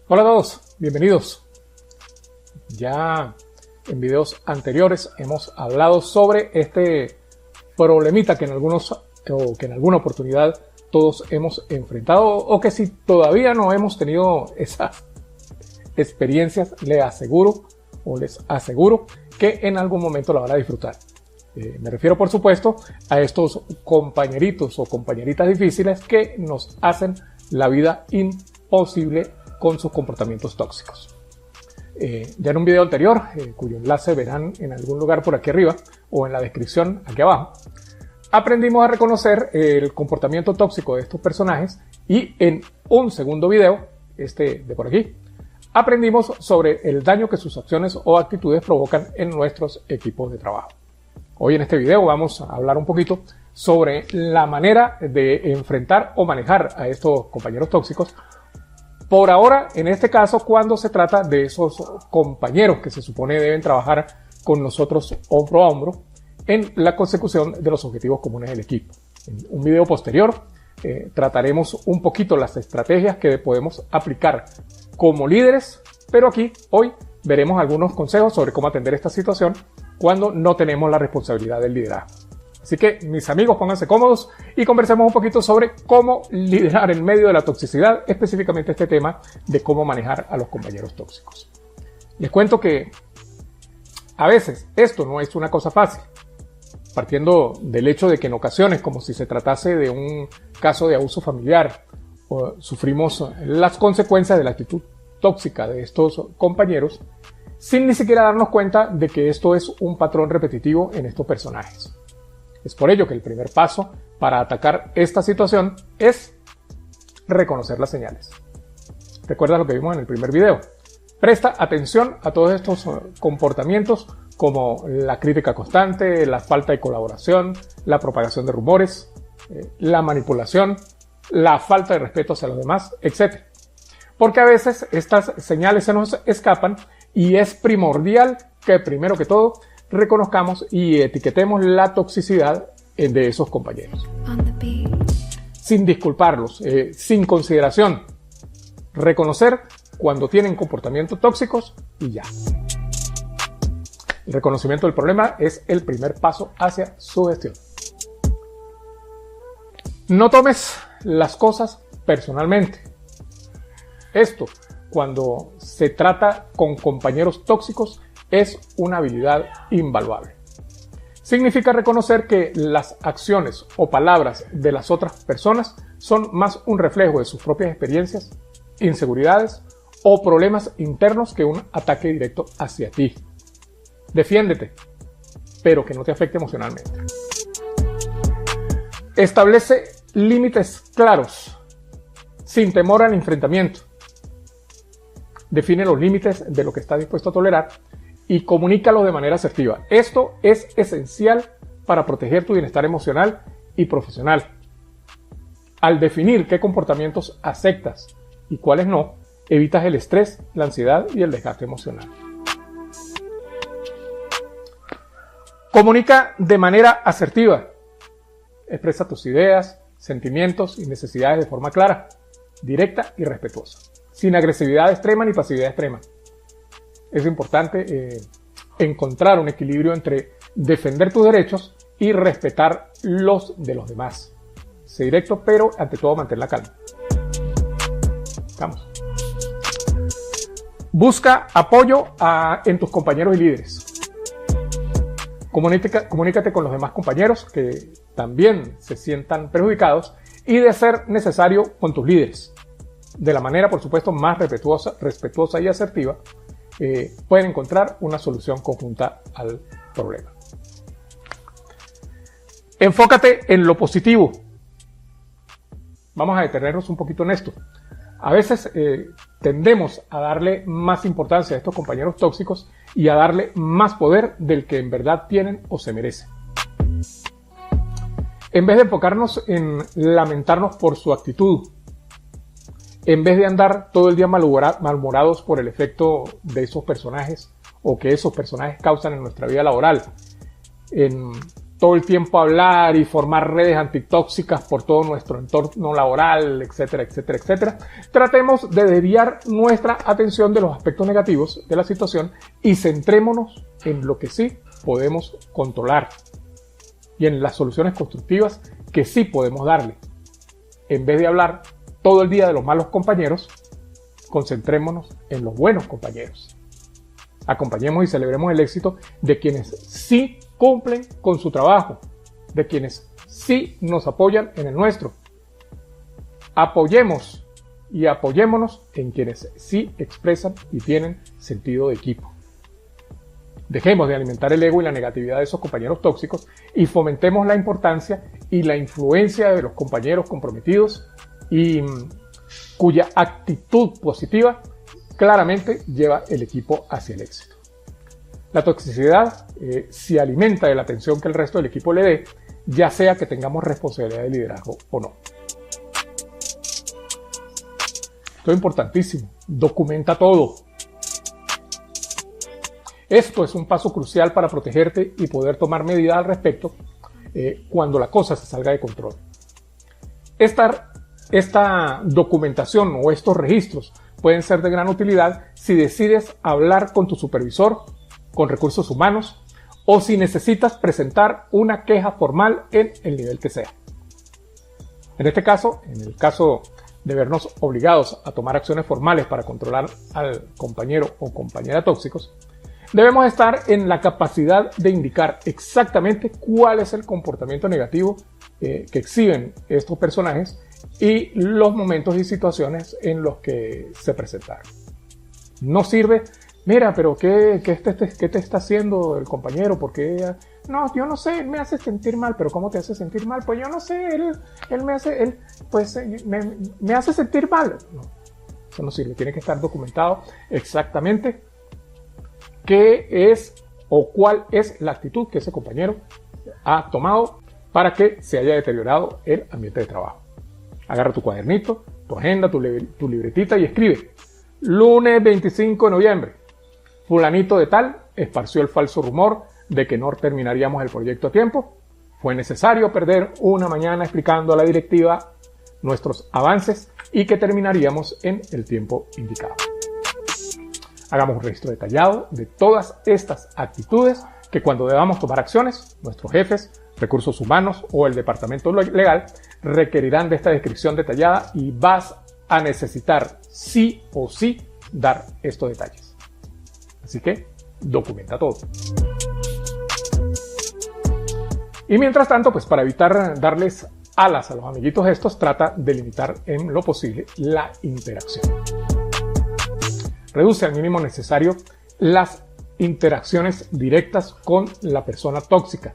Hola a todos, bienvenidos. Ya en videos anteriores hemos hablado sobre este problemita que en alguna oportunidad todos hemos enfrentado, o que si todavía no hemos tenido esas experiencias, les aseguro que en algún momento la van a disfrutar. Me refiero, por supuesto, a estos compañeritos o compañeritas difíciles que nos hacen la vida imposible con sus comportamientos tóxicos. Ya en un video anterior, cuyo enlace verán en algún lugar por aquí arriba o en la descripción aquí abajo, aprendimos a reconocer el comportamiento tóxico de estos personajes, y en un segundo video, este de por aquí, aprendimos sobre el daño que sus acciones o actitudes provocan en nuestros equipos de trabajo. Hoy en este video vamos a hablar un poquito sobre la manera de enfrentar o manejar a estos compañeros tóxicos. Por ahora, en este caso, cuando se trata de esos compañeros que se supone deben trabajar con nosotros hombro a hombro en la consecución de los objetivos comunes del equipo. En un video posterior trataremos un poquito las estrategias que podemos aplicar como líderes, pero aquí hoy veremos algunos consejos sobre cómo atender esta situación cuando no tenemos la responsabilidad del liderazgo. Así que, mis amigos, pónganse cómodos y conversemos un poquito sobre cómo liderar en medio de la toxicidad, específicamente este tema de cómo manejar a los compañeros tóxicos. Les cuento que a veces esto no es una cosa fácil, partiendo del hecho de que en ocasiones, como si se tratase de un caso de abuso familiar, sufrimos las consecuencias de la actitud tóxica de estos compañeros, sin ni siquiera darnos cuenta de que esto es un patrón repetitivo en estos personajes. Es por ello que el primer paso para atacar esta situación es reconocer las señales. ¿Recuerdas lo que vimos en el primer video? Presta atención a todos estos comportamientos como la crítica constante, la falta de colaboración, la propagación de rumores, la manipulación, la falta de respeto hacia los demás, etc. Porque a veces estas señales se nos escapan y es primordial que primero que todo reconozcamos y etiquetemos la toxicidad de esos compañeros. Sin disculparlos, sin consideración. Reconocer cuando tienen comportamientos tóxicos y ya. El reconocimiento del problema es el primer paso hacia su gestión. No tomes las cosas personalmente. Esto, cuando se trata con compañeros tóxicos, es una habilidad invaluable. Significa reconocer que las acciones o palabras de las otras personas son más un reflejo de sus propias experiencias, inseguridades o problemas internos que un ataque directo hacia ti. Defiéndete, pero que no te afecte emocionalmente. Establece límites claros, sin temor al enfrentamiento. Define los límites de lo que estás dispuesto a tolerar y comunícalo de manera asertiva. Esto es esencial para proteger tu bienestar emocional y profesional. Al definir qué comportamientos aceptas y cuáles no, evitas el estrés, la ansiedad y el desgaste emocional. Comunica de manera asertiva. Expresa tus ideas, sentimientos y necesidades de forma clara, directa y respetuosa, sin agresividad extrema ni pasividad extrema. Es importante encontrar un equilibrio entre defender tus derechos y respetar los de los demás. Sé directo, pero ante todo mantén la calma. Vamos. Busca apoyo en tus compañeros y líderes. Comunícate con los demás compañeros que también se sientan perjudicados y, de ser necesario, con tus líderes. De la manera, por supuesto, más respetuosa y asertiva, pueden encontrar una solución conjunta al problema. Enfócate en lo positivo. Vamos a detenernos un poquito en esto. A veces tendemos a darle más importancia a estos compañeros tóxicos y a darle más poder del que en verdad tienen o se merecen. En vez de enfocarnos en lamentarnos por su actitud, en vez de andar todo el día malhumorados por el efecto de esos personajes o que esos personajes causan en nuestra vida laboral, en todo el tiempo hablar y formar redes antitóxicas por todo nuestro entorno laboral, etcétera, etcétera, etcétera. Tratemos de desviar nuestra atención de los aspectos negativos de la situación y centrémonos en lo que sí podemos controlar y en las soluciones constructivas que sí podemos darle. En vez de hablar todo el día de los malos compañeros, concentrémonos en los buenos compañeros. Acompañemos y celebremos el éxito de quienes sí cumplen con su trabajo, de quienes sí nos apoyan en el nuestro. Apoyemos y apoyémonos en quienes sí expresan y tienen sentido de equipo. Dejemos de alimentar el ego y la negatividad de esos compañeros tóxicos y fomentemos la importancia y la influencia de los compañeros comprometidos y cuya actitud positiva claramente lleva el equipo hacia el éxito. La toxicidad se alimenta de la atención que el resto del equipo le dé, ya sea que tengamos responsabilidad de liderazgo o no. Esto es importantísimo. Documenta todo. Esto es un paso crucial para protegerte y poder tomar medidas al respecto cuando la cosa se salga de control. Esta documentación o estos registros pueden ser de gran utilidad si decides hablar con tu supervisor, con recursos humanos, o si necesitas presentar una queja formal en el nivel que sea. En este caso, en el caso de vernos obligados a tomar acciones formales para controlar al compañero o compañera tóxicos, debemos estar en la capacidad de indicar exactamente cuál es el comportamiento negativo que exhiben estos personajes y los momentos y situaciones en los que se presentaron. No sirve, mira, pero ¿qué te está haciendo el compañero? ¿Por qué? No, yo no sé, él me hace sentir mal. ¿Pero cómo te hace sentir mal? Pues yo no sé, él me hace sentir mal. No, eso no sirve, tiene que estar documentado exactamente qué es o cuál es la actitud que ese compañero ha tomado para que se haya deteriorado el ambiente de trabajo. Agarra tu cuadernito, tu agenda, tu libretita y escribe: lunes 25 de noviembre, fulanito de tal esparció el falso rumor de que no terminaríamos el proyecto a tiempo. Fue necesario perder una mañana explicando a la directiva nuestros avances y que terminaríamos en el tiempo indicado. Hagamos un registro detallado de todas estas actitudes que cuando debamos tomar acciones, nuestros jefes, recursos humanos o el departamento legal requerirán de esta descripción detallada y vas a necesitar sí o sí dar estos detalles. Así que documenta todo. Y mientras tanto, pues para evitar darles alas a los amiguitos estos, trata de limitar en lo posible la interacción. Reduce al mínimo necesario las interacciones directas con la persona tóxica.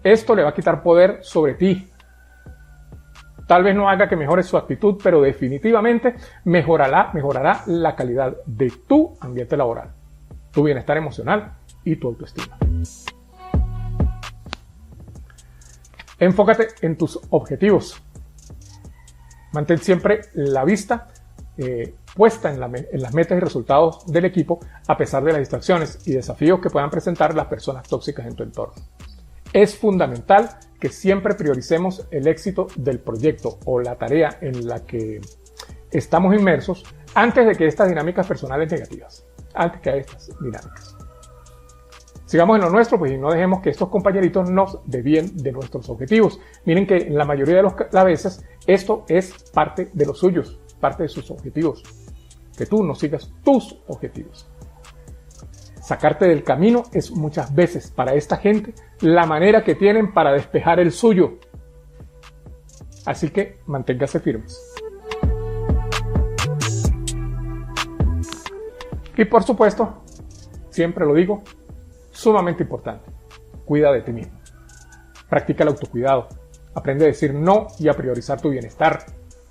Esto le va a quitar poder sobre ti. Tal vez no haga que mejore su actitud, pero definitivamente mejorará la calidad de tu ambiente laboral, tu bienestar emocional y tu autoestima. Enfócate en tus objetivos. Mantén siempre la vista puesta en las metas y resultados del equipo a pesar de las distracciones y desafíos que puedan presentar las personas tóxicas en tu entorno. Es fundamental que siempre prioricemos el éxito del proyecto o la tarea en la que estamos inmersos antes de que estas dinámicas personales negativas, antes que estas dinámicas. Sigamos en lo nuestro, pues, y no dejemos que estos compañeritos nos desvíen de nuestros objetivos. Miren que en la mayoría de las veces esto es parte de los suyos, parte de sus objetivos. Que tú no sigas tus objetivos. Sacarte del camino es muchas veces para esta gente la manera que tienen para despejar el suyo. Así que manténgase firmes. Y por supuesto, siempre lo digo, sumamente importante, cuida de ti mismo. Practica el autocuidado. Aprende a decir no y a priorizar tu bienestar.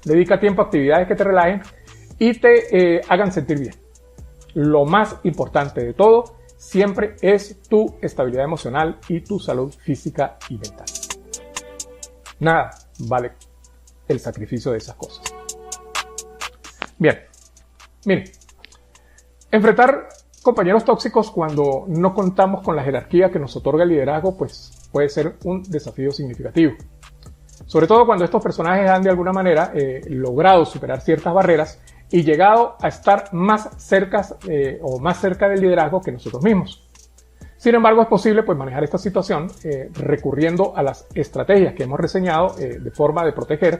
Dedica tiempo a actividades que te relajen y te hagan sentir bien. Lo más importante de todo siempre es tu estabilidad emocional y tu salud física y mental. Nada vale el sacrificio de esas cosas. Bien, miren, enfrentar compañeros tóxicos cuando no contamos con la jerarquía que nos otorga el liderazgo, pues puede ser un desafío significativo. Sobre todo cuando estos personajes han de alguna manera logrado superar ciertas barreras y llegado a estar más cerca del liderazgo que nosotros mismos. Sin embargo, es posible pues, manejar esta situación recurriendo a las estrategias que hemos reseñado de forma de proteger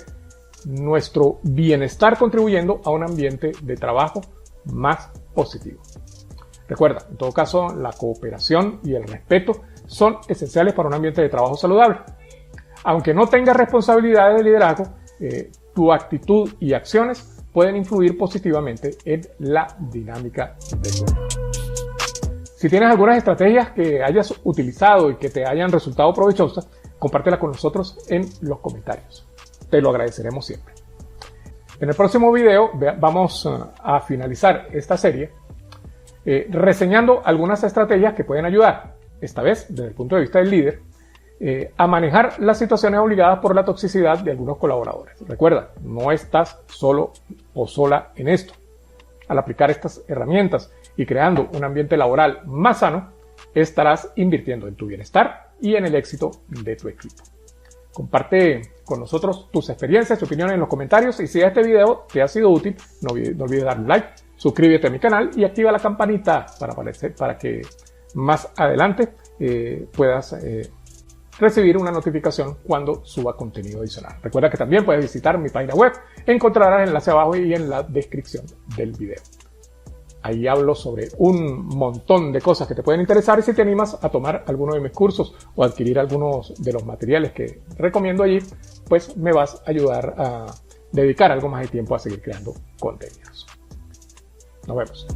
nuestro bienestar, contribuyendo a un ambiente de trabajo más positivo. Recuerda, en todo caso, la cooperación y el respeto son esenciales para un ambiente de trabajo saludable. Aunque no tengas responsabilidades de liderazgo, tu actitud y acciones pueden influir positivamente en la dinámica del grupo. Si tienes algunas estrategias que hayas utilizado y que te hayan resultado provechosas, compártela con nosotros en los comentarios. Te lo agradeceremos siempre. En el próximo video vamos a finalizar esta serie reseñando algunas estrategias que pueden ayudar, esta vez desde el punto de vista del líder, a manejar las situaciones obligadas por la toxicidad de algunos colaboradores. Recuerda, no estás solo o sola en esto. Al aplicar estas herramientas y creando un ambiente laboral más sano, estarás invirtiendo en tu bienestar y en el éxito de tu equipo. Comparte con nosotros tus experiencias, tu opinión en los comentarios, y si este video te ha sido útil, no olvides darle like, suscríbete a mi canal y activa la campanita para que más adelante puedas recibir una notificación cuando suba contenido adicional. Recuerda que también puedes visitar mi página web, encontrarás el enlace abajo y en la descripción del video. Ahí hablo sobre un montón de cosas que te pueden interesar, y si te animas a tomar alguno de mis cursos o adquirir algunos de los materiales que recomiendo allí, pues me vas a ayudar a dedicar algo más de tiempo a seguir creando contenidos. Nos vemos.